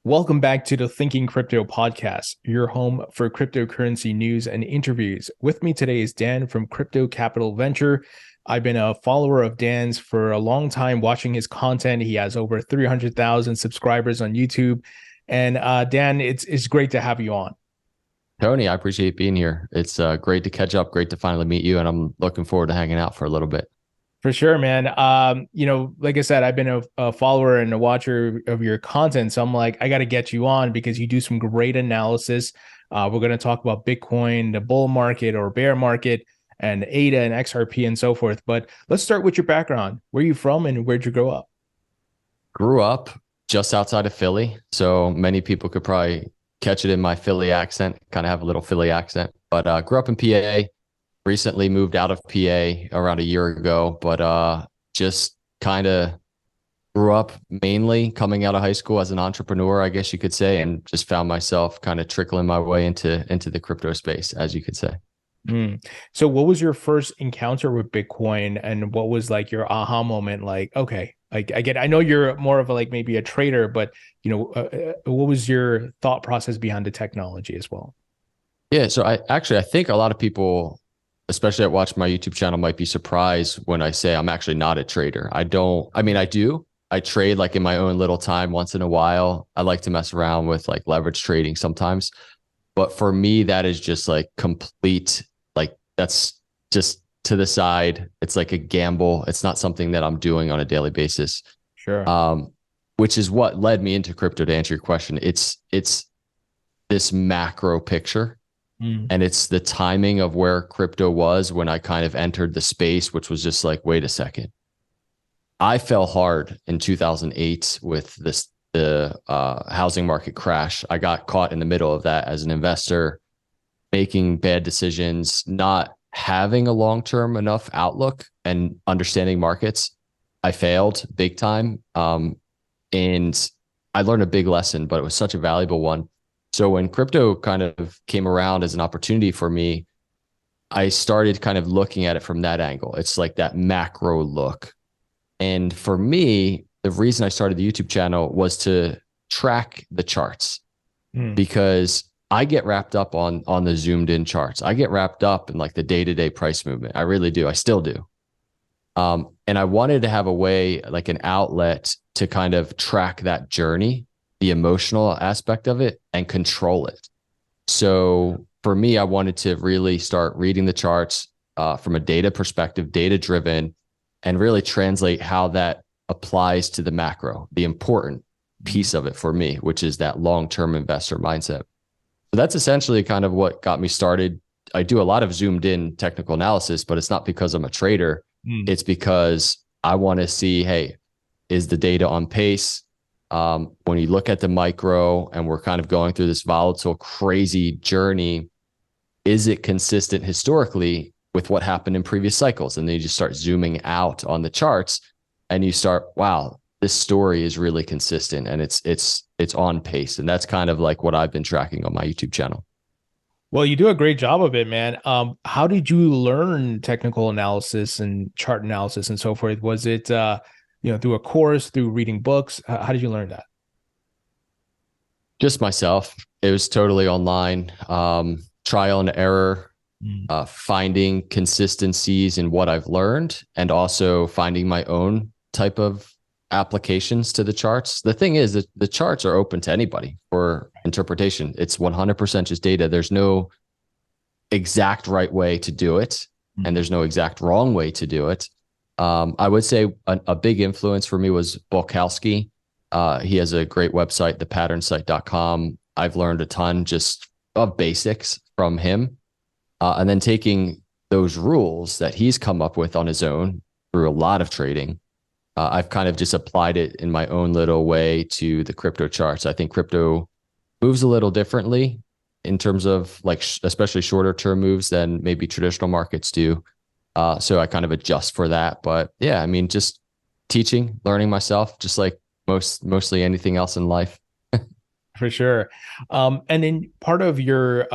Welcome back to the Thinking Crypto podcast, your home for cryptocurrency news and interviews. With me today is Dan from Crypto Capital Venture. I've been a follower of Dan's for a long time, watching his content. He has over 300,000 subscribers on YouTube. And Dan, it's great to have you on. Tony, I appreciate being here. It's great to catch up, great to finally meet you, and I'm looking forward to hanging out for a little bit. For sure, man. Like I said, I've been a follower and a watcher of your content. So I'm like, I got to get you on because you do some great analysis. We're going to talk about Bitcoin, the bull market or bear market, and ADA and XRP and so forth. But let's start with your background. Where are you from and where'd you grow up? Grew up just outside of Philly, so many people could probably catch it in my Philly accent, kind of have a little Philly accent, but grew up in PA. Recently moved out of PA around a year ago, but just kind of grew up mainly coming out of high school as an entrepreneur, I guess you could say, and just found myself kind of trickling my way into the crypto space, as you could say. So what was your first encounter with Bitcoin and what was like your aha moment? Like, okay, I know you're more of a, like maybe a trader, but what was your thought process behind the technology as well? Yeah, so I think a lot of people, especially that watch my YouTube channel, might be surprised when I say I'm actually not a trader. I do. I trade like in my own little time once in a while. I like to mess around with like leverage trading sometimes. But for me, that is just like complete, like that's just to the side. It's like a gamble. It's not something that I'm doing on a daily basis. Sure. Which is what led me into crypto, to answer your question. It's this macro picture. And it's the timing of where crypto was when I kind of entered the space, which was just like, wait a second. I fell hard in 2008 with the housing market crash. I got caught in the middle of that as an investor, making bad decisions, not having a long-term enough outlook and understanding markets. I failed big time. And I learned a big lesson, but it was such a valuable one. So when crypto kind of came around as an opportunity for me, I started kind of looking at it from that angle. It's like that macro look. And for me, the reason I started the YouTube channel was to track the charts because I get wrapped up on the zoomed in charts. I get wrapped up in like the day-to-day price movement. I really do. I still do. And I wanted to have a way, like an outlet to kind of track that journey, the emotional aspect of it, and control it. So for me, I wanted to really start reading the charts from a data perspective, data driven, and really translate how that applies to the macro, the important piece of it for me, which is that long-term investor mindset. So that's essentially kind of what got me started. I do a lot of zoomed in technical analysis, but it's not because I'm a trader. It's because I want to see, hey, is the data on pace? When you look at the micro and we're kind of going through this volatile, crazy journey, is it consistent historically with what happened in previous cycles? And then you just start zooming out on the charts and you start, wow, this story is really consistent and it's on pace. And that's kind of like what I've been tracking on my YouTube channel. Well, you do a great job of it, man. How did you learn technical analysis and chart analysis and so forth? Was it through a course, through reading books? How did you learn that? Just myself. It was totally online, trial and error, finding consistencies in what I've learned, and also finding my own type of applications to the charts. The thing is that the charts are open to anybody for interpretation. It's 100% just data. There's no exact right way to do it, and there's no exact wrong way to do it. I would say a big influence for me was Bolkowski. He has a great website, thepatternSite.com. I've learned a ton just of basics from him. And then taking those rules that he's come up with on his own through a lot of trading, I've kind of just applied it in my own little way to the crypto charts. I think crypto moves a little differently in terms of like, especially shorter term moves than maybe traditional markets do. So I kind of adjust for that. But yeah, I mean, just teaching, learning myself, just like mostly anything else in life. For sure. And then part of your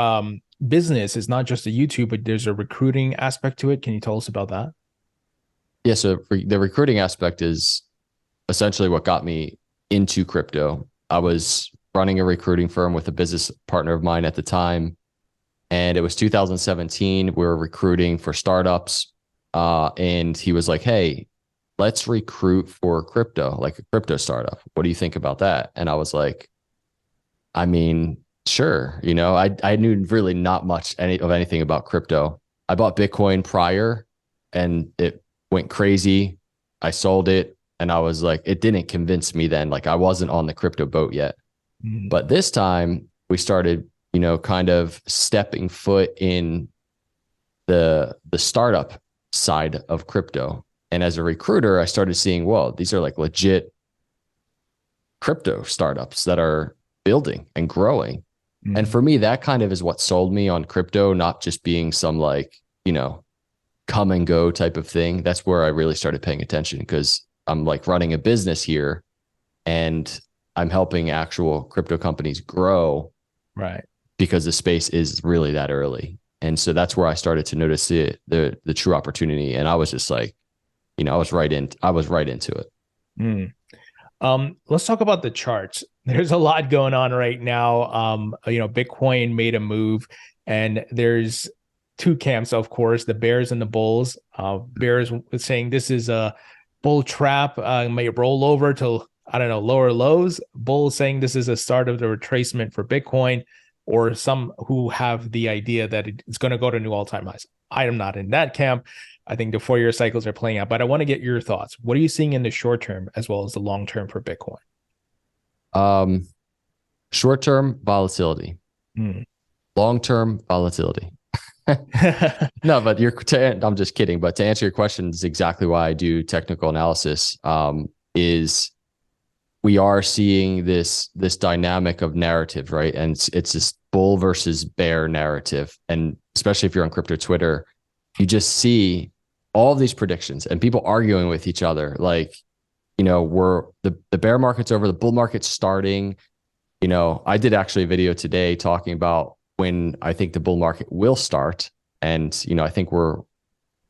business is not just a YouTube, but there's a recruiting aspect to it. Can you tell us about that? Yeah, so the recruiting aspect is essentially what got me into crypto. I was running a recruiting firm with a business partner of mine at the time. And it was 2017. We were recruiting for startups. And he was like, hey, let's recruit for crypto, like a crypto startup. What do you think about that? And I was like, I mean, sure. I knew really not much of anything about crypto. I bought Bitcoin prior and it went crazy. I sold it and I was like, it didn't convince me then. Like I wasn't on the crypto boat yet. Mm-hmm. But this time we started, kind of stepping foot in the startup side of crypto. And as a recruiter, I started seeing, well, these are like legit crypto startups that are building and growing. Mm-hmm. And for me, that kind of is what sold me on crypto, not just being some like, come and go type of thing. That's where I really started paying attention because I'm like running a business here and I'm helping actual crypto companies grow. Right. Because the space is really that early. And so that's where I started to notice the true opportunity. And I was just like, I was right into it. Let's talk about the charts. There's a lot going on right now. Bitcoin made a move and there's two camps, of course, the bears and the bulls. Bears saying this is a bull trap, may roll over to, lower lows. Bulls saying this is a start of the retracement for Bitcoin, or some who have the idea that it's going to go to new all-time highs. I am not in that camp. I think the 4-year cycles are playing out, but I want to get your thoughts. What are you seeing in the short term as well as the long term for Bitcoin? Short-term volatility, long-term volatility. No, but I'm just kidding. But to answer your question, is exactly why I do technical analysis. Is we are seeing this dynamic of narrative, right? And it's this bull versus bear narrative. And especially if you're on crypto Twitter, you just see all of these predictions and people arguing with each other. Like, we're the bear market's over, the bull market's starting. I did actually a video today talking about when I think the bull market will start. And, I think we're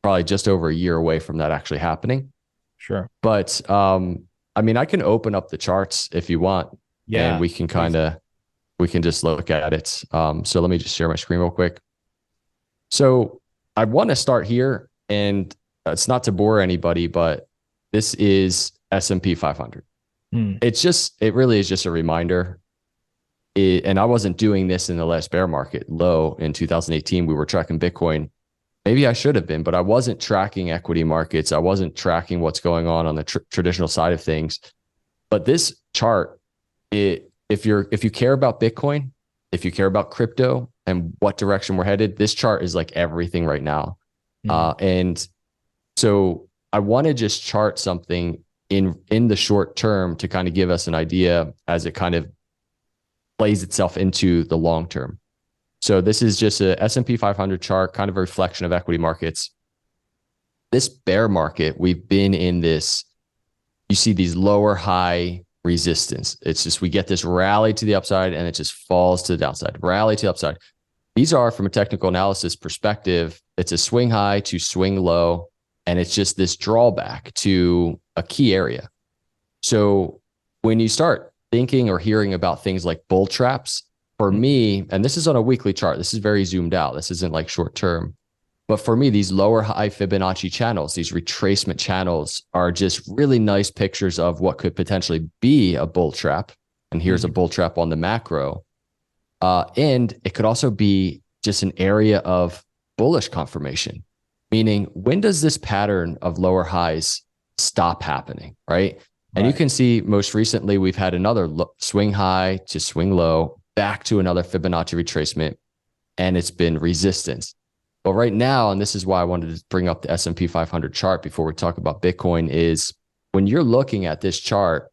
probably just over a year away from that actually happening. Sure. But, I can open up the charts if you want. Yeah. And we can we can just look at it. So let me just share my screen real quick. So I want to start here, and it's not to bore anybody, but this is S&P 500. It really is just a reminder. And I wasn't doing this in the last bear market low in 2018. We were tracking Bitcoin. Maybe I should have been, but I wasn't tracking equity markets. I wasn't tracking what's going on the traditional side of things. But this chart, if you care about Bitcoin, if you care about crypto and what direction we're headed, this chart is like everything right now. And so I want to just chart something in the short term to kind of give us an idea as it kind of plays itself into the long term. So this is just a S&P 500 chart, kind of a reflection of equity markets. This bear market, we've been in this, you see these lower high resistance. It's just, we get this rally to the upside and it just falls to the downside, rally to the upside. These are, from a technical analysis perspective, it's a swing high to swing low. And it's just this drawback to a key area. So when you start thinking or hearing about things like bull traps, for me, and this is on a weekly chart, this is very zoomed out. This isn't like short term. But for me, these lower high Fibonacci channels, these retracement channels are just really nice pictures of what could potentially be a bull trap. And here's a bull trap on the macro. And it could also be just an area of bullish confirmation, meaning when does this pattern of lower highs stop happening, right? And you can see most recently, we've had another swing high to swing low, back to another Fibonacci retracement, and it's been resistance. But right now, and this is why I wanted to bring up the S&P 500 chart before we talk about Bitcoin, is when you're looking at this chart,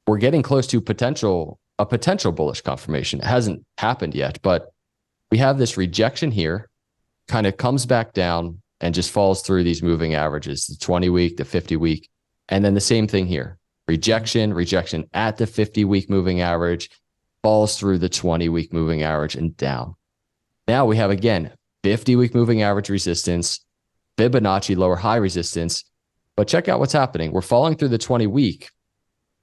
we're getting close to a potential bullish confirmation. It hasn't happened yet, but we have this rejection here, kind of comes back down and just falls through these moving averages, the 20-week, the 50-week, and then the same thing here. Rejection at the 50-week moving average, falls through the 20-week moving average and down. Now we have, again, 50-week moving average resistance, Fibonacci lower high resistance. But check out what's happening. We're falling through the 20-week,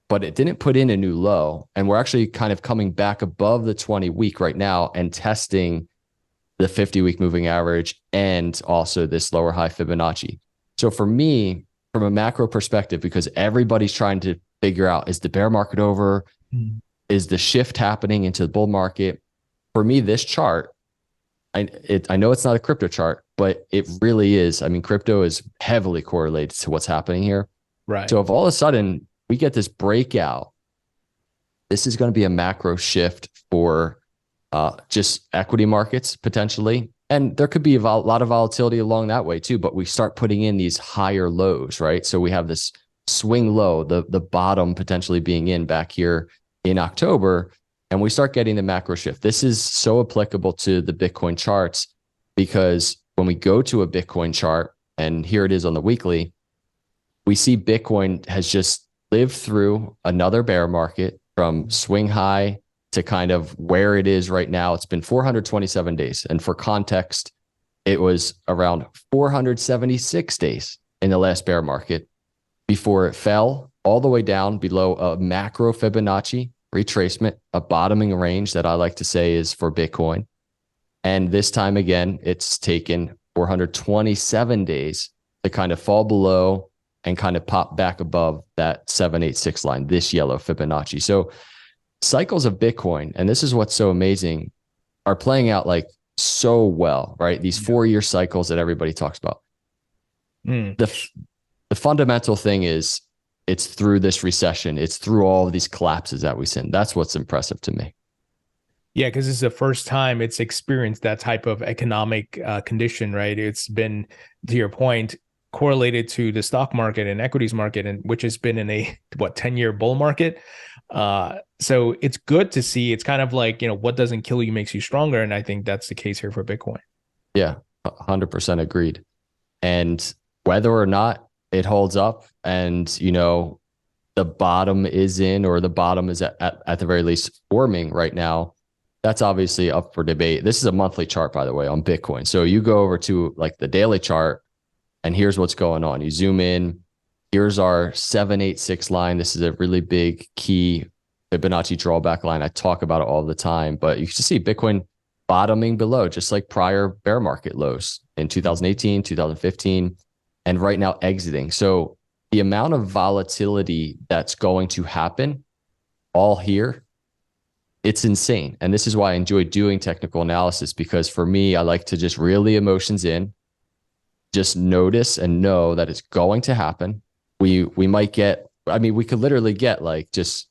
but it didn't put in a new low. And we're actually kind of coming back above the 20-week right now and testing the 50-week moving average and also this lower high Fibonacci. So for me, from a macro perspective, because everybody's trying to figure out, is the bear market over? Is the shift happening into the bull market? For me, this chart, I know it's not a crypto chart, but it really is. I mean, crypto is heavily correlated to what's happening here. Right. So if all of a sudden we get this breakout, this is going to be a macro shift for just equity markets potentially. And there could be a lot of volatility along that way too, but we start putting in these higher lows, right? So we have this swing low, the bottom potentially being in back here in October, and we start getting the macro shift. This is so applicable to the Bitcoin charts because when we go to a Bitcoin chart, and here it is on the weekly, we see Bitcoin has just lived through another bear market from swing high to kind of where it is right now. It's been 427 days. And for context, it was around 476 days in the last bear market before it fell all the way down below a macro Fibonacci retracement, a bottoming range that I like to say is for Bitcoin. And this time again, it's taken 427 days to kind of fall below and kind of pop back above that 786 line, this yellow Fibonacci. So cycles of Bitcoin, and this is what's so amazing, are playing out like so well, right? These 4-year cycles that everybody talks about. The fundamental thing is it's through this recession. It's through all of these collapses that we've seen. That's what's impressive to me. Yeah, because this is the first time it's experienced that type of economic condition, right? It's been, to your point, correlated to the stock market and equities market, and which has been in a 10-year bull market. So it's good to see. It's kind of like, what doesn't kill you makes you stronger, and I think that's the case here for Bitcoin. Yeah, 100% agreed. And whether or not it holds up, and the bottom is in, or the bottom is at the very least forming right now, that's obviously up for debate. This is a monthly chart, by the way, on Bitcoin. So you go over to like the daily chart, and here's what's going on. You zoom in. Here's our 786 line. This is a really big key Fibonacci drawback line. I talk about it all the time, but you can see Bitcoin bottoming below, just like prior bear market lows in 2018, 2015, and right now exiting. So the amount of volatility that's going to happen all here, it's insane. And this is why I enjoy doing technical analysis, because for me, I like to just reel the emotions in, just notice and know that it's going to happen. We might get, we could literally get like, just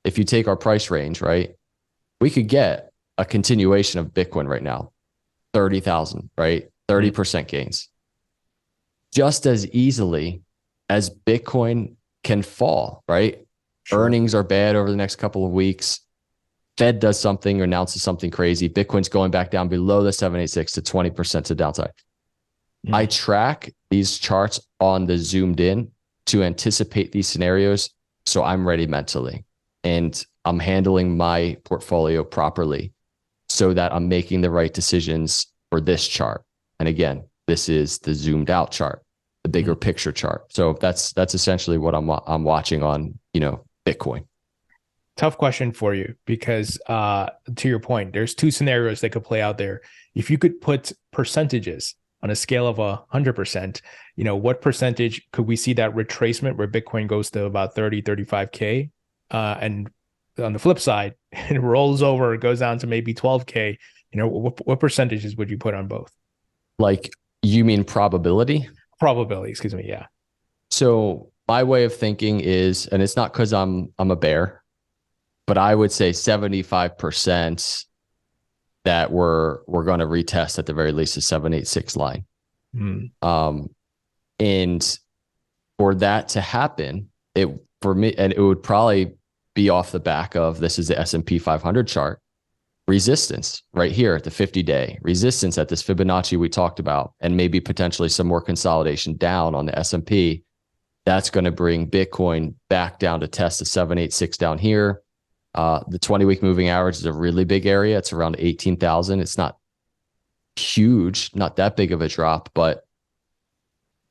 if you take our price range, right, we could get a continuation of Bitcoin right now, 30,000, right? 30% gains. Just as easily as Bitcoin can fall, right? Sure. Earnings are bad over the next couple of weeks. Fed does something or announces something crazy. Bitcoin's going back down below the 786 to 20% to downside. I track these charts on the zoomed in to anticipate these scenarios, so I'm ready mentally, and I'm handling my portfolio properly so that I'm making the right decisions for this chart. And again, this is the zoomed out chart, the bigger picture chart. So that's essentially what I'm watching on, Bitcoin. Tough question for you, because to your point, there's two scenarios that could play out there. If you could put percentages on a scale of 100%, what percentage could we see that retracement where Bitcoin goes to about 30, 35K? And on the flip side, it rolls over, it goes down to maybe 12K. What percentages would you put on both? Like, you mean probability? Probability, excuse me. Yeah. So my way of thinking is, and it's not because I'm a bear, but I would say 75% that we're going to retest at the very least a 786 line. And for that to happen, it would probably be off the back of, this is the S&P 500 chart, resistance right here at the 50-day, resistance at this Fibonacci we talked about, and maybe potentially some more consolidation down on the S&P. That's going to bring Bitcoin back down to test the 786 down here. The 20-week moving average is a really big area. It's around 18,000. It's not huge, not that big of a drop, but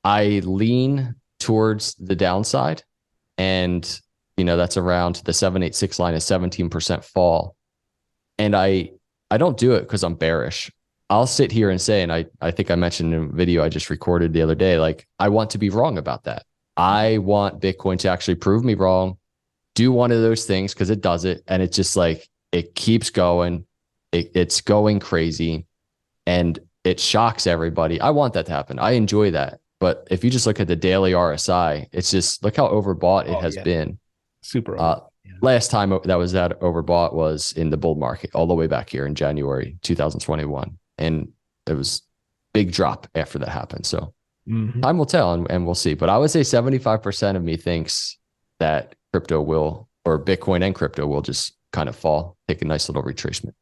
I lean towards the downside. And, That's around the 786 line is 17% fall. And I don't do it because I'm bearish. I'll sit here and say, and I think I mentioned in a video I just recorded the other day, like, I want to be wrong about that. I want Bitcoin to actually prove me wrong, do one of those things, because it does it. And it's just like, it keeps going. It's going crazy and it shocks everybody. I want that to happen. I enjoy that. But if you just look at the daily RSI, it's just, look how overbought it has been. Super overbought. Last time that was that overbought was in the bull market, all the way back here in January 2021. And it was big drop after that happened. So time will tell, and we'll see. But I would say 75% of me thinks that crypto will, or Bitcoin and crypto will, just kind of fall, take a nice little retracement.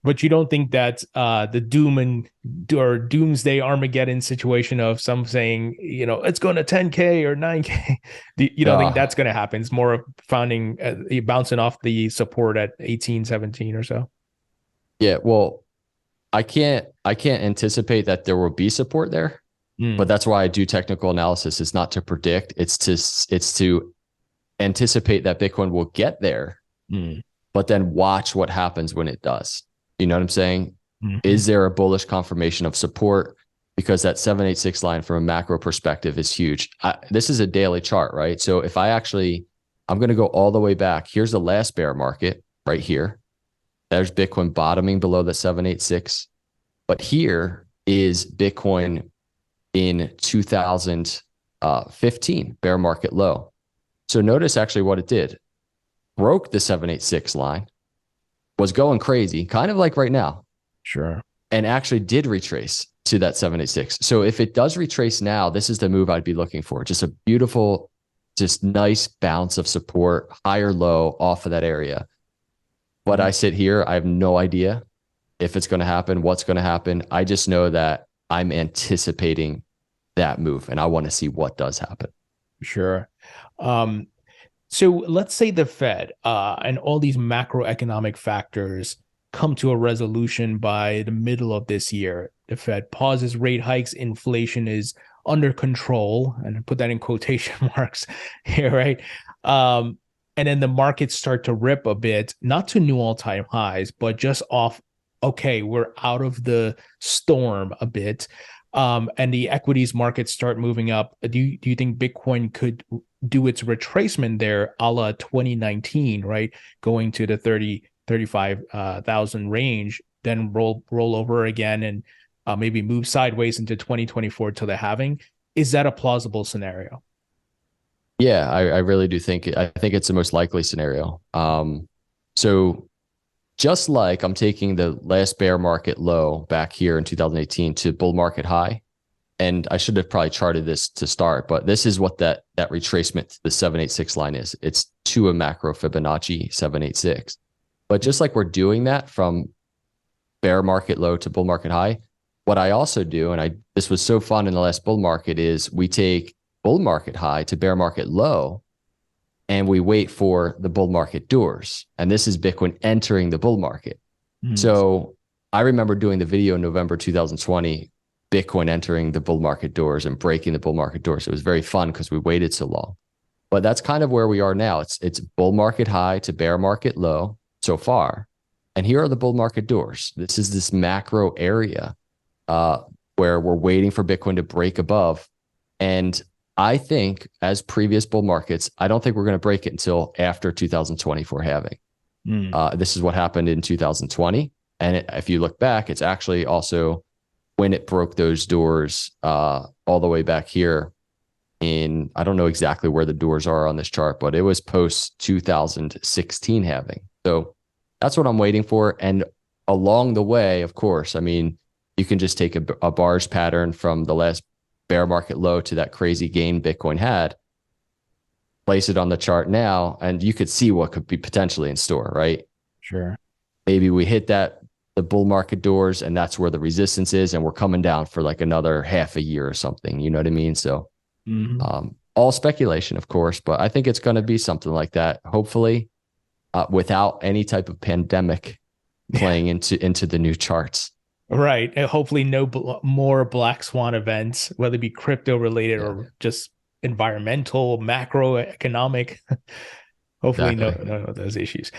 But you don't think that the doomsday Armageddon situation of some saying, it's going to 10K or 9K, you don't think that's going to happen? It's more of bouncing off the support at 18, 17 or so. Yeah, well, I can't anticipate that there will be support there, but that's why I do technical analysis. It's not to predict. It's to anticipate that Bitcoin will get there, but then watch what happens when it does. You know what I'm saying? Is there a bullish confirmation of support? Because that 786 line from a macro perspective is huge. This is a daily chart, right? So if I'm going to go all the way back. Here's the last bear market right here. There's Bitcoin bottoming below the 786. But here is Bitcoin in 2015, bear market low. So notice actually what it did. Broke the 786 line, was going crazy, kind of like right now. Sure. And actually did retrace to that 786. So if it does retrace now, this is the move I'd be looking for. Just a beautiful, just nice bounce of support, higher low off of that area. But I sit here, I have no idea if it's going to happen, what's going to happen. I just know that I'm anticipating that move, and I want to see what does happen. Sure. So let's say the Fed and all these macroeconomic factors come to a resolution by the middle of this year. The Fed pauses rate hikes, inflation is under control, and I put that in quotation marks here, right? And then the markets start to rip a bit, not to new all-time highs, but just off, okay, we're out of the storm a bit. And the equities markets start moving up. Do you think Bitcoin could do its retracement there a la 2019, right? Going to the 35,000 range, then roll over again and maybe move sideways into 2024 to the halving. Is that a plausible scenario? Yeah, I really do think I think it's the most likely scenario. So just like I'm taking the last bear market low back here in 2018 to bull market high, and I should have probably charted this to start, but this is what that retracement, the 786 line is. It's to a macro Fibonacci 786. But just like we're doing that from bear market low to bull market high, what I also do, and this was so fun in the last bull market, is we take bull market high to bear market low, and we wait for the bull market doors. And this is Bitcoin entering the bull market. So I remember doing the video in November 2020, Bitcoin entering the bull market doors and breaking the bull market doors. It was very fun because we waited so long. But that's kind of where we are now. It's bull market high to bear market low so far. And here are the bull market doors. This is this macro area where we're waiting for Bitcoin to break above. And I think, as previous bull markets, I don't think we're going to break it until after 2024 halving. This is what happened in 2020. And if you look back, it's actually also when it broke those doors all the way back here in, I don't know exactly where the doors are on this chart, but it was post 2016 halving. So that's what I'm waiting for. And along the way, of course, I mean, you can just take a bars pattern from the last bear market low to that crazy gain Bitcoin had, place it on the chart now, and you could see what could be potentially in store, right? Sure. Maybe we hit the bull market doors, and that's where the resistance is, and we're coming down for like another half a year or something. You know what I mean? So all speculation, of course, but I think it's going to be something like that, hopefully, without any type of pandemic playing into the new charts. Right. And hopefully no more black swan events, whether it be crypto related or just environmental, macroeconomic. Hopefully, Exactly. no of those issues.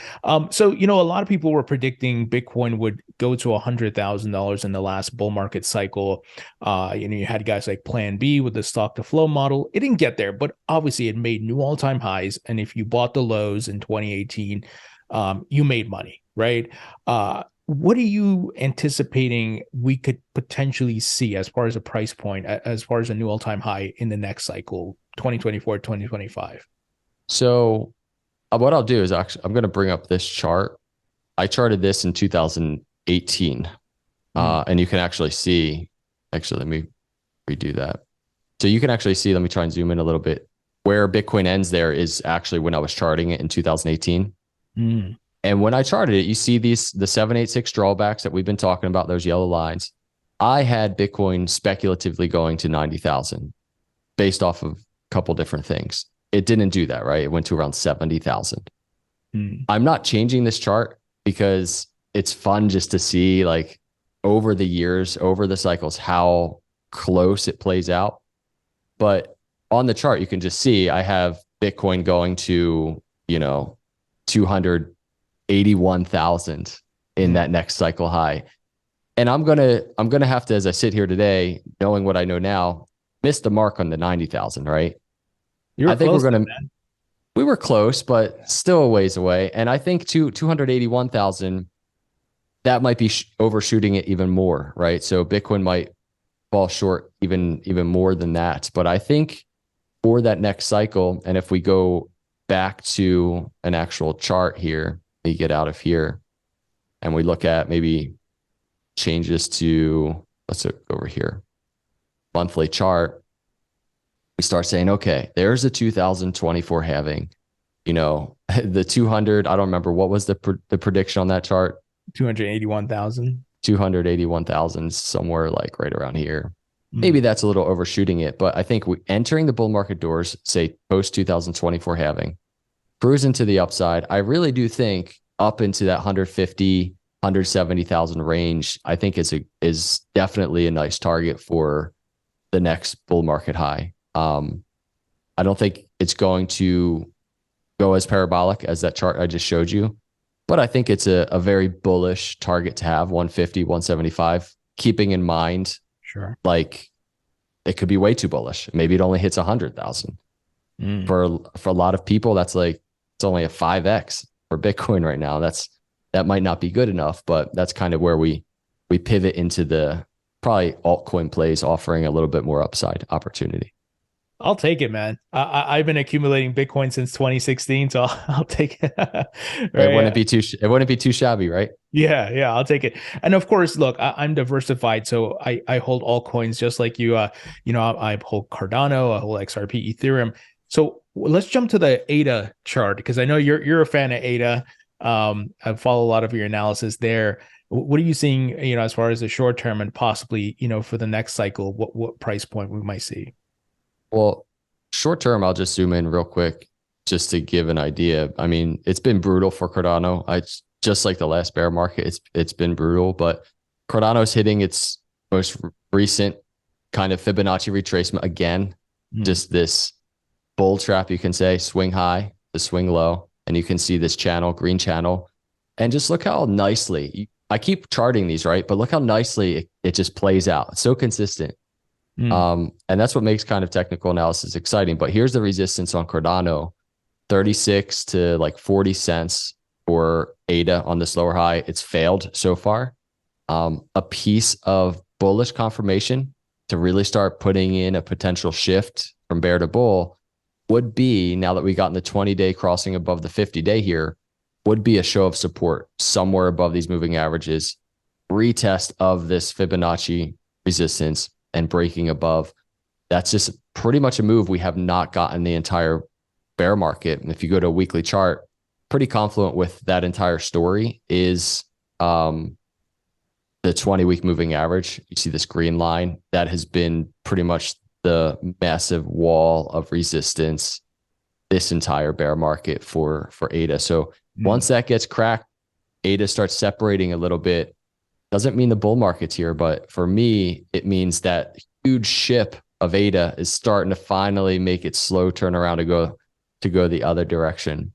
So a lot of people were predicting Bitcoin would go to $100,000 in the last bull market cycle. You had guys like Plan B with the stock to flow model. It didn't get there, but obviously it made new all-time highs. And if you bought the lows in 2018, you made money, right? What are you anticipating we could potentially see as far as a price point, as far as a new all-time high in the next cycle, 2024, 2025? So what I'll do is actually, I'm going to bring up this chart. I charted this in 2018. And you can actually see, actually, let me redo that. So you can actually see, let me try and zoom in a little bit. Where Bitcoin ends there is actually when I was charting it in 2018. And when I charted it, you see the 786 drawbacks that we've been talking about, those yellow lines. I had Bitcoin speculatively going to 90,000 based off of a couple different things. It didn't do that, right? It went to around 70,000. I'm not changing this chart because it's fun just to see, like, over the years, over the cycles, how close it plays out. But on the chart, you can just see I have Bitcoin going to, 281,000 in that next cycle high. And I'm gonna have to, as I sit here today, knowing what I know now, miss the mark on the 90,000, right? I think we were close, but still a ways away. And I think 281,000, that might be overshooting it even more, right? So Bitcoin might fall short even more than that. But I think for that next cycle, and if we go back to an actual chart here, we get out of here and we look at maybe changes to, let's look over here, monthly chart. We start saying, okay, there's a 2024 halving, the 200, I don't remember, what was the prediction on that chart? 281,000. 281,000, somewhere like right around here. Maybe that's a little overshooting it, but I think entering the bull market doors, say post 2024 halving, cruising to the upside. I really do think up into that 150, 170,000 range, I think is definitely a nice target for the next bull market high. I don't think it's going to go as parabolic as that chart I just showed you, but I think it's a very bullish target to have, 150, 175, keeping in mind, sure, like, it could be way too bullish. Maybe it only hits 100,000. For a lot of people, that's like, it's only a 5x for Bitcoin right now. That might not be good enough, but that's kind of where we pivot into the probably altcoin plays offering a little bit more upside opportunity. I'll take it, man. I've been accumulating Bitcoin since 2016, so I'll take it. It Right? wouldn't be too shabby, right? Yeah, I'll take it. And of course, look, I'm diversified, so I hold all coins just like you. I hold Cardano, I hold XRP, Ethereum. So let's jump to the ADA chart because I know you're a fan of ADA. I follow a lot of your analysis there. What are you seeing, as far as the short term and possibly, for the next cycle, what price point we might see? Well, short term, I'll just zoom in real quick just to give an idea. I mean, it's been brutal for Cardano. It's just like the last bear market. It's been brutal, but Cardano's hitting its most recent kind of Fibonacci retracement again. Just this bull trap, you can say, swing high, the swing low, and you can see this channel, green channel, and just look how nicely I keep charting these, right? But look how nicely it just plays out. It's so consistent. And that's what makes kind of technical analysis exciting. But here's the resistance on Cardano, 36 to like 40 cents for ADA on this lower high. It's failed so far. A piece of bullish confirmation to really start putting in a potential shift from bear to bull would be, now that we got in the 20-day crossing above the 50-day here, would be a show of support somewhere above these moving averages, retest of this Fibonacci resistance, and breaking above. That's just pretty much a move we have not gotten the entire bear market. And if you go to a weekly chart, pretty confluent with that entire story is the 20-week moving average. You see this green line that has been pretty much the massive wall of resistance this entire bear market for ADA. So once that gets cracked, ADA starts separating a little bit. Doesn't mean the bull market's here, but for me, it means that huge ship of ADA is starting to finally make its slow turnaround to go the other direction.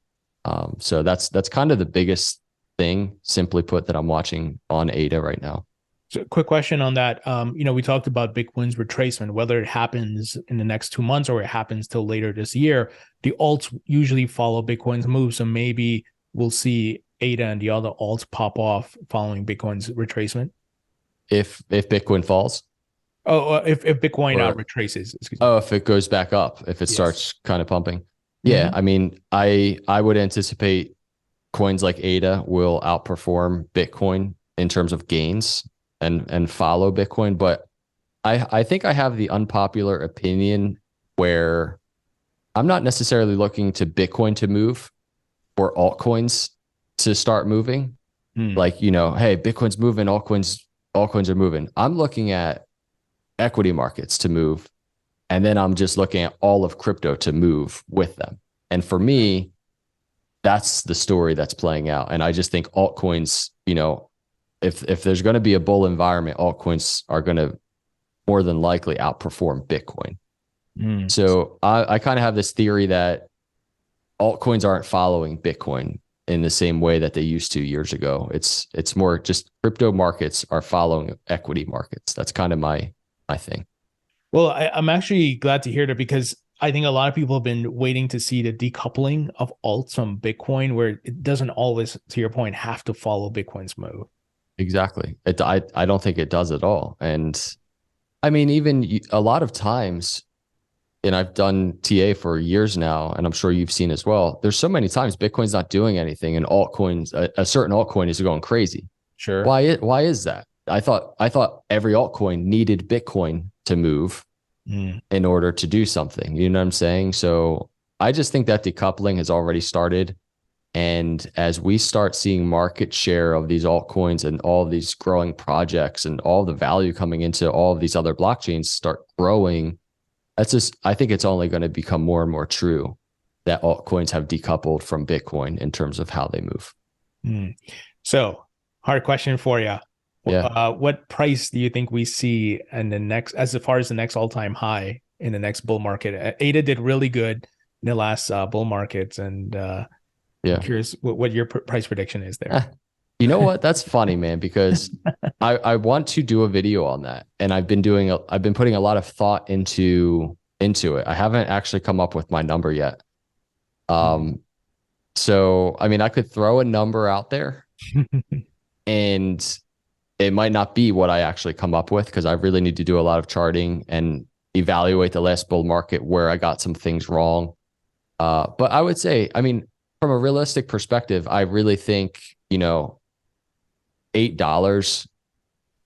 So that's kind of the biggest thing, simply put, that I'm watching on ADA right now. So quick question on that. We talked about Bitcoin's retracement, whether it happens in the next 2 months or it happens till later this year. The alts usually follow Bitcoin's move, so maybe we'll see ADA and the other alts pop off following Bitcoin's retracement. If Bitcoin falls, Oh, if Bitcoin or retraces, excuse me. oh, if it goes back up, if it Yes. starts kind of pumping, yeah. Mm-hmm. I mean, I would anticipate coins like ADA will outperform Bitcoin in terms of gains and follow Bitcoin. But I think I have the unpopular opinion where I'm not necessarily looking to Bitcoin to move or altcoins to start moving. Mm. Like, hey, Bitcoin's moving, altcoins are moving. I'm looking at equity markets to move. And then I'm just looking at all of crypto to move with them. And for me, that's the story that's playing out. And I just think altcoins, if there's going to be a bull environment, altcoins are going to more than likely outperform Bitcoin. Mm. So I kind of have this theory that altcoins aren't following Bitcoin in the same way that they used to years ago. It's more just crypto markets are following equity markets. That's kind of my thing. Well, I'm actually glad to hear that because I think a lot of people have been waiting to see the decoupling of alts from Bitcoin, where it doesn't always, to your point, have to follow Bitcoin's move. Exactly. I don't think it does at all. And I mean, even a lot of times, and I've done TA for years now, and I'm sure you've seen as well. There's so many times Bitcoin's not doing anything, and altcoins, a certain altcoin is going crazy. Sure. Why is that? I thought every altcoin needed Bitcoin to move Mm. in order to do something. You know what I'm saying? So I just think that decoupling has already started. And as we start seeing market share of these altcoins and all of these growing projects and all the value coming into all of these other blockchains start growing, I think it's only going to become more and more true that altcoins have decoupled from Bitcoin in terms of how they move. Mm. So, hard question for you. Yeah. What price do you think we see in the next, as far as the next all-time high in the next bull market? ADA did really good in the last bull markets, and I'm Yeah. curious what your price prediction is there. Eh, You know what? That's funny, man, because I want to do a video on that. And I've been putting a lot of thought into it. I haven't actually come up with my number yet. Um, so I mean I could throw a number out there and it might not be what I actually come up with because I really need to do a lot of charting and evaluate the last bull market where I got some things wrong. But I would say, I mean, from a realistic perspective, I really think, $8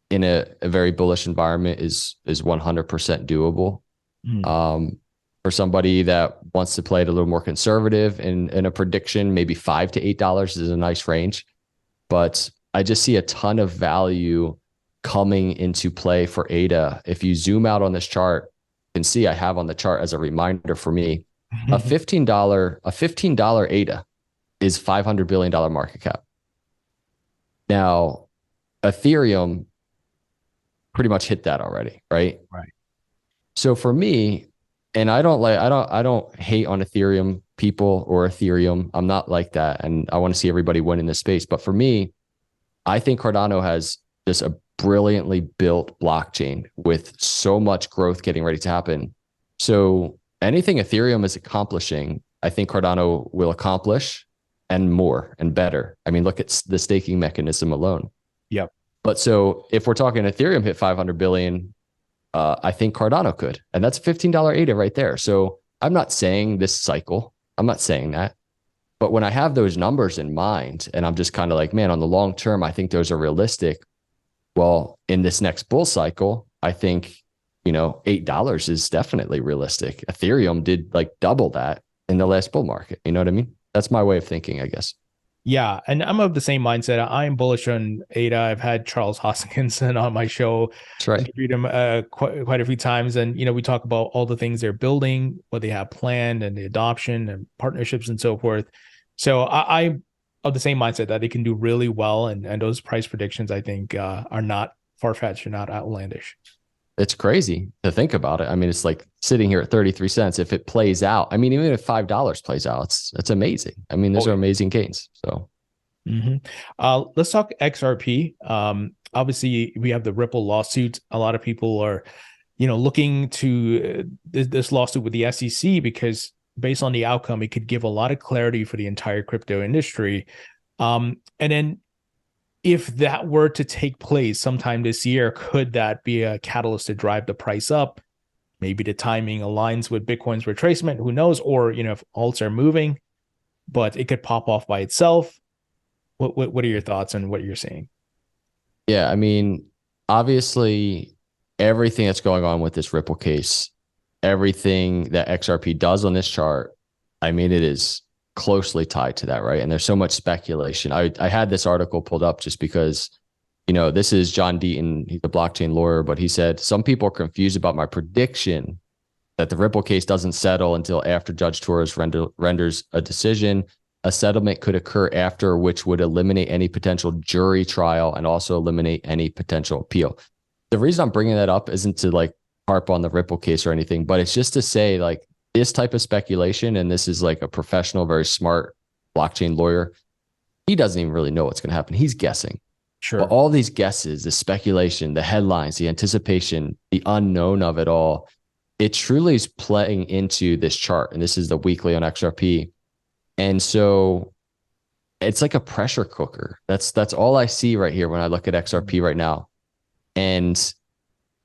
in a very bullish environment is 100% doable. Mm. For somebody that wants to play it a little more conservative in a prediction, maybe $5 to $8 is a nice range. But I just see a ton of value coming into play for ADA. If you zoom out on this chart, you can see I have on the chart as a reminder for me, a $15 ADA is $500 billion market cap. Now, Ethereum pretty much hit that already, right? Right. So for me, and I don't hate on Ethereum people or Ethereum. I'm not like that. And I want to see everybody win in this space. But for me, I think Cardano has just a brilliantly built blockchain with so much growth getting ready to happen. So anything Ethereum is accomplishing, I think Cardano will accomplish and more and better. I mean, look at the staking mechanism alone. Yep. But so if we're talking Ethereum hit 500 billion, I think Cardano could, and that's $15 ADA right there. So I'm not saying this cycle, I'm not saying that, but when I have those numbers in mind and I'm just kind of like, man, on the long term, I think those are realistic. Well, in this next bull cycle, I think, $8 is definitely realistic. Ethereum did like double that in the last bull market. You know what I mean? That's my way of thinking, I guess. Yeah, and I'm of the same mindset. I'm bullish on ADA. I've had Charles Hoskinson on my show, That's right. interviewed him quite a few times, and we talk about all the things they're building, what they have planned, and the adoption and partnerships and so forth. So I'm of the same mindset that they can do really well, and those price predictions I think are not far fetched, are not outlandish. It's crazy to think about it. I mean, it's like sitting here at 33 cents. If it plays out, I mean, even if $5 plays out, it's amazing. I mean, those Oh, are yeah. amazing gains. So Let's talk XRP. Obviously, we have the Ripple lawsuit. A lot of people are, looking to this lawsuit with the SEC because based on the outcome, it could give a lot of clarity for the entire crypto industry. And then if that were to take place sometime this year, could that be a catalyst to drive the price up? Maybe the timing aligns with Bitcoin's retracement. Who knows? Or if alts are moving, but it could pop off by itself. What are your thoughts on what you're seeing? yeah, I mean, obviously, everything that's going on with this Ripple case, everything that XRP does on this chart, I mean, it is closely tied to that, right? And there's so much speculation. I had this article pulled up just because, this is John Deaton. He's a blockchain lawyer, but he said some people are confused about my prediction that the Ripple case doesn't settle until after Judge Torres renders a decision. A settlement could occur after, which would eliminate any potential jury trial and also eliminate any potential appeal. The reason I'm bringing that up isn't to like harp on the Ripple case or anything, but it's just to say like this type of speculation, and this is like a professional, very smart blockchain lawyer. He doesn't even really know what's going to happen. He's guessing. But Sure. all these guesses, the speculation, the headlines, the anticipation, the unknown of it all, it truly is playing into this chart. And this is the weekly on XRP. And so it's like a pressure cooker. That's all I see right here when I look at XRP right now. And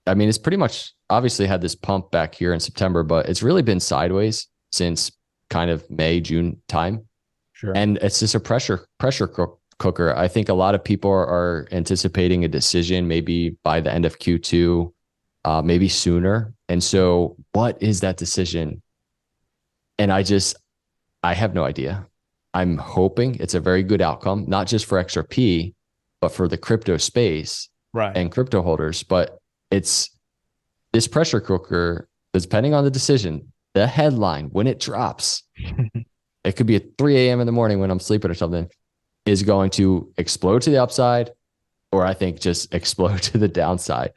I mean, it's pretty much obviously had this pump back here in September, but it's really been sideways since kind of May, June time. Sure. And it's just a pressure cooker. I think a lot of people are anticipating a decision maybe by the end of Q2, maybe sooner. And so what is that decision? And I have no idea. I'm hoping it's a very good outcome, not just for XRP, but for the crypto space Right. and crypto holders. But it's this pressure cooker, depending on the decision, the headline, when it drops, it could be at 3 a.m. in the morning when I'm sleeping or something, is going to explode to the upside, or I think just explode to the downside.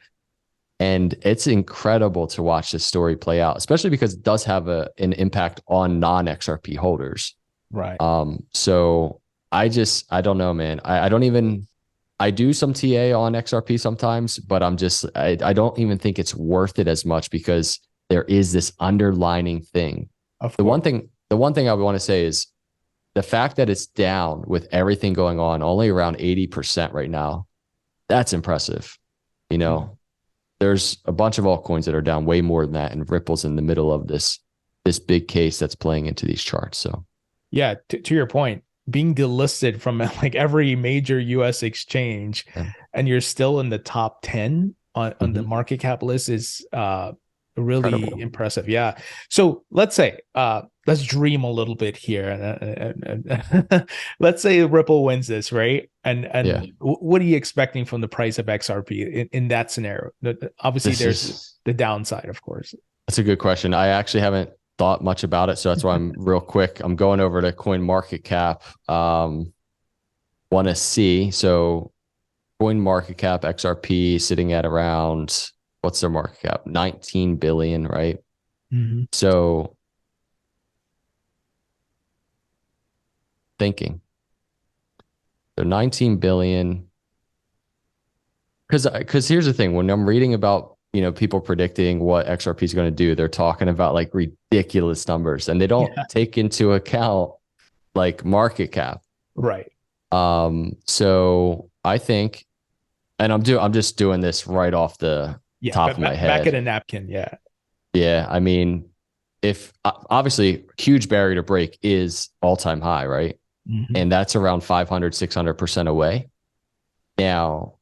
And it's incredible to watch this story play out, especially because it does have an impact on non-XRP holders. Right. So I don't know, man. I do some TA on XRP sometimes, but I don't even think it's worth it as much because there is this underlining thing. The one thing I would want to say is the fact that it's down with everything going on, only around 80% right now. That's impressive. There's a bunch of altcoins that are down way more than that, and Ripple's in the middle of this big case that's playing into these charts. So yeah, to your point, being delisted from like every major US exchange, and you're still in the top 10 on the market cap list is really incredible. impressive. Yeah. So let's say let's dream a little bit here, and let's say Ripple wins this, right? And what are you expecting from the price of XRP in that scenario? Obviously, there's the downside, of course. That's a good question. I actually haven't thought much about it, so that's why I'm real quick. I'm going over to Coin Market Cap. Want to see so Coin Market Cap XRP sitting at around, what's their market cap? 19 billion, right? Mm-hmm. So thinking. So 19 billion. Because here's the thing, when I'm reading about, people predicting what XRP is going to do, they're talking about like ridiculous numbers, and they don't take into account like market cap. Right. So I think, and I'm just doing this right off the top of my head. Back at a napkin. Yeah. Yeah. I mean, if obviously huge barrier to break is all-time high, right? Mm-hmm. And that's around 500, 600% away. Now,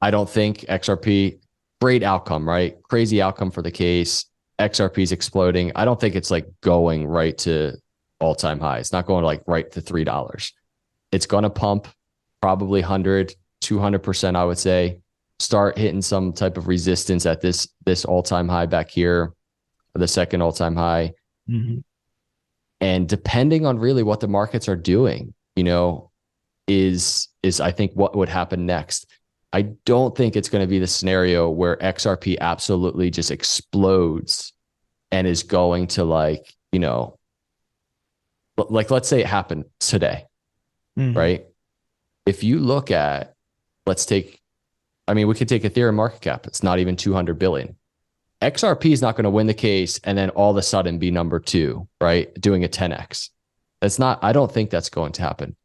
I don't think XRP, great outcome, right? Crazy outcome for the case. XRP is exploding. I don't think it's like going right to all-time high. It's not going like right to $3. It's going to pump probably 100, 200%, I would say. Start hitting some type of resistance at this all-time high back here, the second all-time high. Mm-hmm. And depending on really what the markets are doing, is I think what would happen next. I don't think it's going to be the scenario where XRP absolutely just explodes and is going to like, like let's say it happened today, right? If you look at, we could take Ethereum market cap. It's not even 200 billion. XRP is not going to win the case and then all of a sudden be number 2, right? Doing a 10x. I don't think that's going to happen.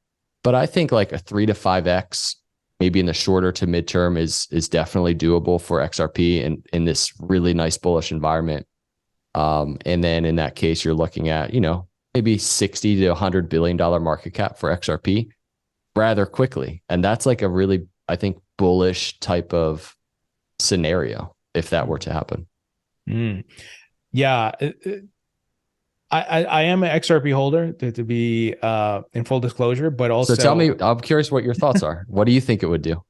But I think like a 3 to 5x, maybe in the shorter to midterm is definitely doable for XRP in this really nice bullish environment. And then in that case, you're looking at, maybe 60 to $100 billion market cap for XRP rather quickly. And that's like a really, I think, bullish type of scenario if that were to happen. Yeah. I am an XRP holder to be in full disclosure, but also. So tell me, I'm curious what your thoughts are. What do you think it would do?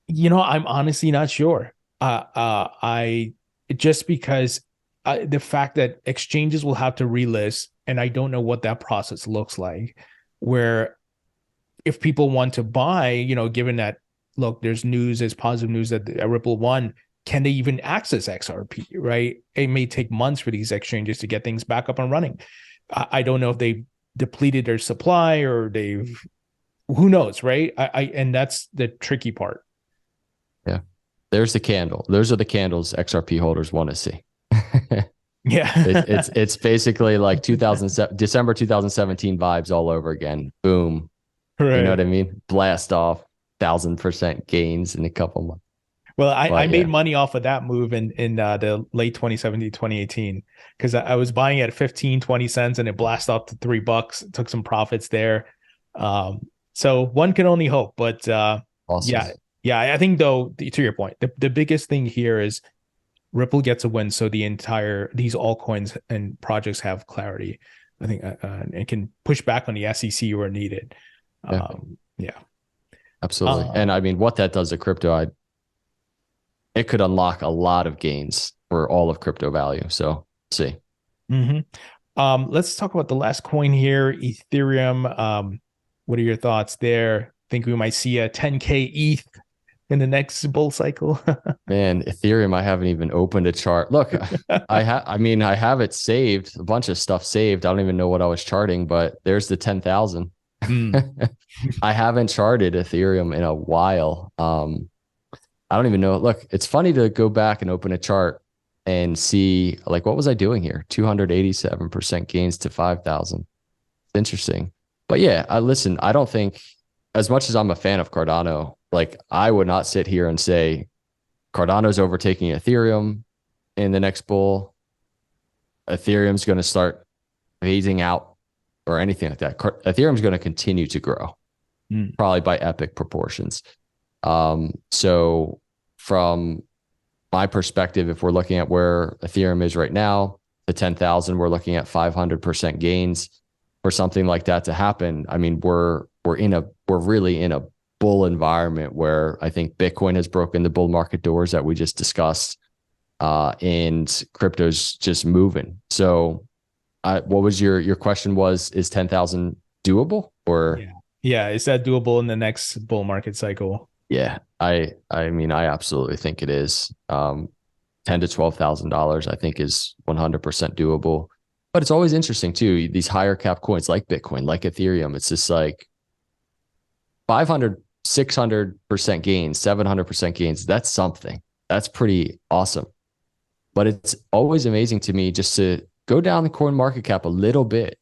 I'm honestly not sure. Just because the fact that exchanges will have to relist, and I don't know what that process looks like, where if people want to buy, given that, look, there's positive news that Ripple won, can they even access XRP, right? It may take months for these exchanges to get things back up and running. I don't know if they depleted their supply or who knows, right? And that's the tricky part. Yeah. There's the candle. Those are the candles XRP holders want to see. Yeah. It's basically like December 2017 vibes all over again. Boom. Right. You know what I mean? Blast off 1,000% gains in a couple months. Well, I made money off of that move in the late 2017, 2018, because I was buying at 15, 20 cents and it blasted off to $3, took some profits there. So one can only hope, but awesome. Yeah. I think though, to your point, the biggest thing here is Ripple gets a win. So these altcoins and projects have clarity, I think, and can push back on the SEC where needed. Yeah. Absolutely. And what that does to crypto, it could unlock a lot of gains for all of crypto value. So see. Let's talk about the last coin here, Ethereum. What are your thoughts there? Think we might see a 10K ETH in the next bull cycle? Man, Ethereum, I haven't even opened a chart. Look, I have it saved, a bunch of stuff saved. I don't even know what I was charting, but there's the 10,000. I haven't charted Ethereum in a while. I don't even know. Look, it's funny to go back and open a chart and see, like, what was I doing here? 287% gains to 5,000. It's interesting. But yeah, listen, I don't think, as much as I'm a fan of Cardano, like, I would not sit here and say Cardano's overtaking Ethereum in the next bull. Ethereum's going to start phasing out or anything like that. Ethereum's going to continue to grow, probably by epic proportions. So from my perspective, if we're looking at where Ethereum is right now, the 10,000, we're looking at 500% gains for something like that to happen. We're really in a bull environment where I think Bitcoin has broken the bull market doors that we just discussed, and crypto's just moving. So what was your question was, is 10,000 doable or? Yeah. Is that doable in the next bull market cycle? Yeah, I absolutely think it is. $10,000 to $12,000, I think, is 100% doable. But it's always interesting too. These higher cap coins like Bitcoin, like Ethereum, it's just like 500, 600% gains, 700% gains. That's something. That's pretty awesome. But it's always amazing to me just to go down the coin market cap a little bit,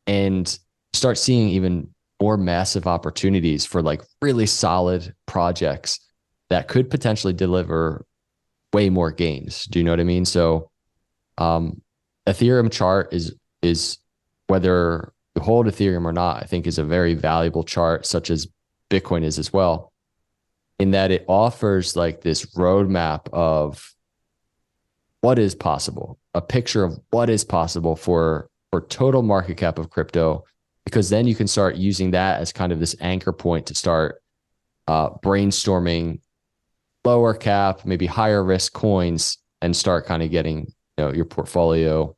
and start seeing even more massive opportunities for like really solid projects that could potentially deliver way more gains. Do you know what I mean? So Ethereum chart is whether you hold Ethereum or not, I think is a very valuable chart, such as Bitcoin is as well, in that it offers like this roadmap of what is possible, a picture of what is possible for total market cap of crypto, because then you can start using that as kind of this anchor point to start brainstorming lower cap, maybe higher risk coins, and start kind of getting your portfolio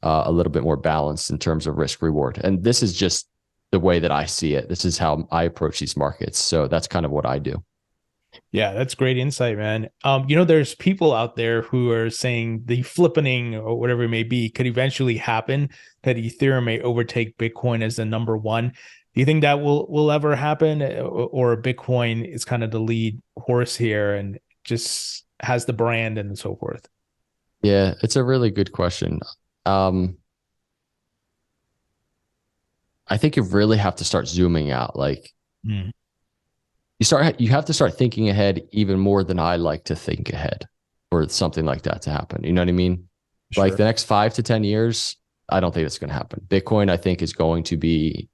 a little bit more balanced in terms of risk reward. And this is just the way that I see it. This is how I approach these markets. So that's kind of what I do. Yeah, that's great insight, man. There's people out there who are saying the flippening or whatever it may be could eventually happen, that Ethereum may overtake Bitcoin as the number one. Do you think that will ever happen, or Bitcoin is kind of the lead horse here and just has the brand and so forth? Yeah, it's a really good question. Um, I think you really have to start zooming out. Like Mm, you have to start thinking ahead even more than I like to think ahead for something like that to happen. You know what I mean? Like sure. the next 5 to 10 years, I don't think it's going to happen. Bitcoin, I think, is going to be,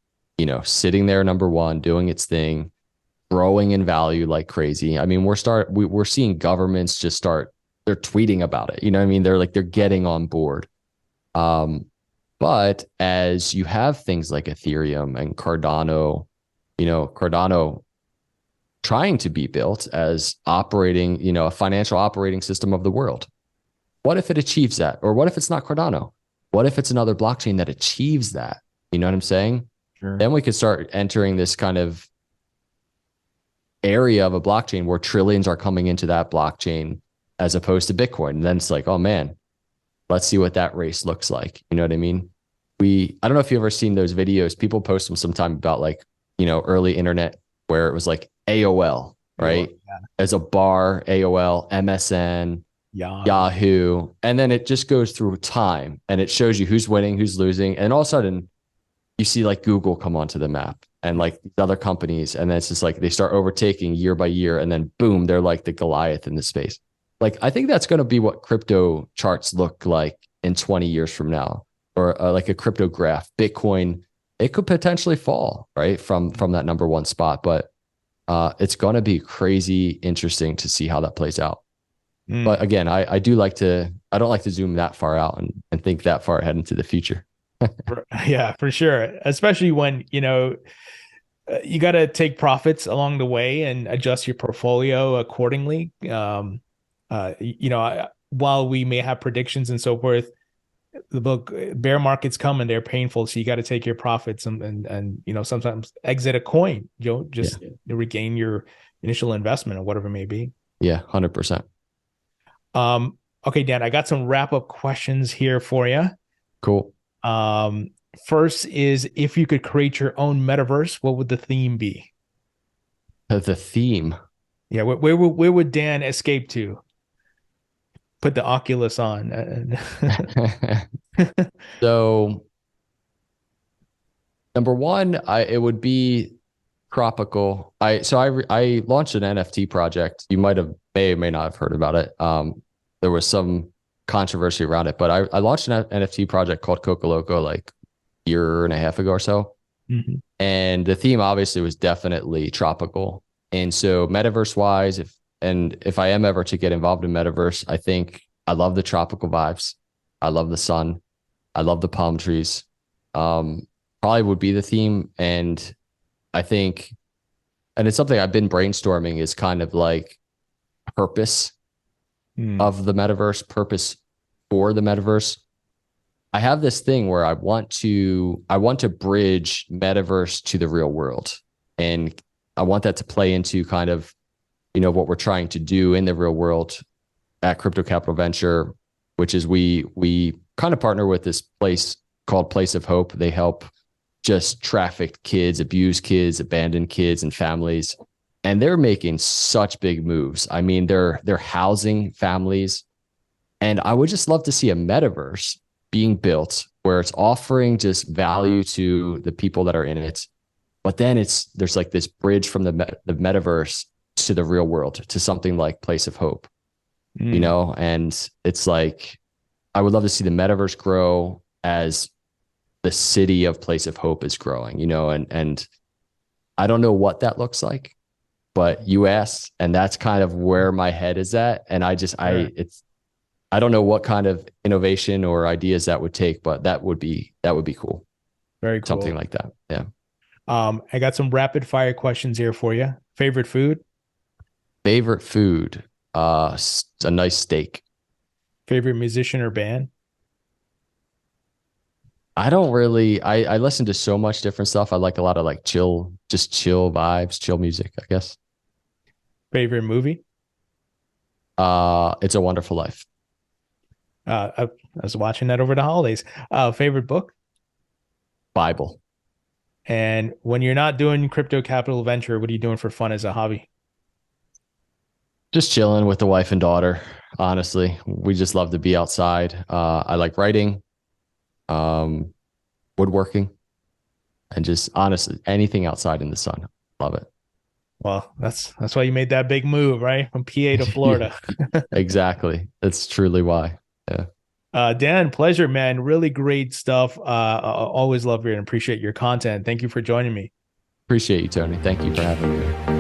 sitting there number one, doing its thing, growing in value like crazy. I mean, we're seeing governments just start, they're tweeting about it. You know what I mean? They're getting on board. Um, but as you have things like Ethereum and Cardano, Cardano trying to be built as operating, a financial operating system of the world. What if it achieves that? Or what if it's not Cardano? What if it's another blockchain that achieves that? You know what I'm saying? Sure. Then we could start entering this kind of area of a blockchain where trillions are coming into that blockchain as opposed to Bitcoin. And then it's like, oh man, let's see what that race looks like. You know what I mean? I don't know if you've ever seen those videos. People post them sometime about like, early internet where it was like AOL, right? Yeah. As a bar, AOL, MSN, Yahoo. Yahoo. And then it just goes through time and it shows you who's winning, who's losing. And all of a sudden you see like Google come onto the map and like these other companies. And then it's just like they start overtaking year by year. And then boom, they're like the Goliath in the space. Like, I think that's going to be what crypto charts look like in 20 years from now, or like a crypto graph. Bitcoin, it could potentially fall right from that number one spot, but it's going to be crazy interesting to see how that plays out. Mm. But again, I don't like to zoom that far out and think that far ahead into the future. Yeah, for sure. Especially when, you got to take profits along the way and adjust your portfolio accordingly. While we may have predictions and so forth, the book bear markets come and they're painful. So you got to take your profits and sometimes exit a coin, Yeah. just regain your initial investment or whatever it may be. Yeah. 100%. Okay, Dan, I got some wrap up questions here for you. Cool. Um, First is, if you could create your own metaverse, what would the theme be? The theme. Yeah, where would Dan escape to? Put the Oculus on. So number one, it would be tropical. I launched an NFT project. You may or may not have heard about it. There was some controversy around it, but I launched an NFT project called Coco Loco like a year and a half ago or so. Mhm. And the theme obviously was definitely tropical. And so metaverse wise, if I am ever to get involved in metaverse, I think I love the tropical vibes. I love the sun. I love the palm trees. Probably would be the theme. And I think, and it's something I've been brainstorming, is kind of like purpose Mm. of the metaverse, purpose for the metaverse. I have this thing where I want to bridge metaverse to the real world. And I want that to play into kind of, what we're trying to do in the real world at Crypto Capital Venture, which is we kind of partner with this place called Place of Hope. They help just trafficked kids, abused kids, abandoned kids and families. And they're making such big moves. I mean, they're housing families. And I would just love to see a metaverse being built where it's offering just value to the people that are in it. But then there's like this bridge from the metaverse to the real world, to something like Place of Hope, Mm. and it's like, I would love to see the metaverse grow as the city of Place of Hope is growing, and I don't know what that looks like, but you asked, and that's kind of where my head is at. And Sure. I don't know what kind of innovation or ideas that would take, but that would be cool. Very Something cool. like that. Yeah. I got some rapid fire questions here for you. Favorite food? Favorite food? A nice steak. Favorite musician or band? I don't really, I listen to so much different stuff. I like a lot of like just chill vibes, chill music, I guess. Favorite movie? It's a Wonderful Life. I was watching that over the holidays. Favorite book? Bible. And when you're not doing crypto capital venture, what are you doing for fun as a hobby? Just chilling with the wife and daughter. Honestly, we just love to be outside. I like writing, um, woodworking, and just honestly anything outside in the sun. Love it. Well, that's why you made that big move, right? From PA to Yeah, Florida. exactly. That's truly why. Yeah. Dan, pleasure, man. Really great stuff. Always love your and appreciate your content. Thank you for joining me. Appreciate you, Tony. Thank you for having me.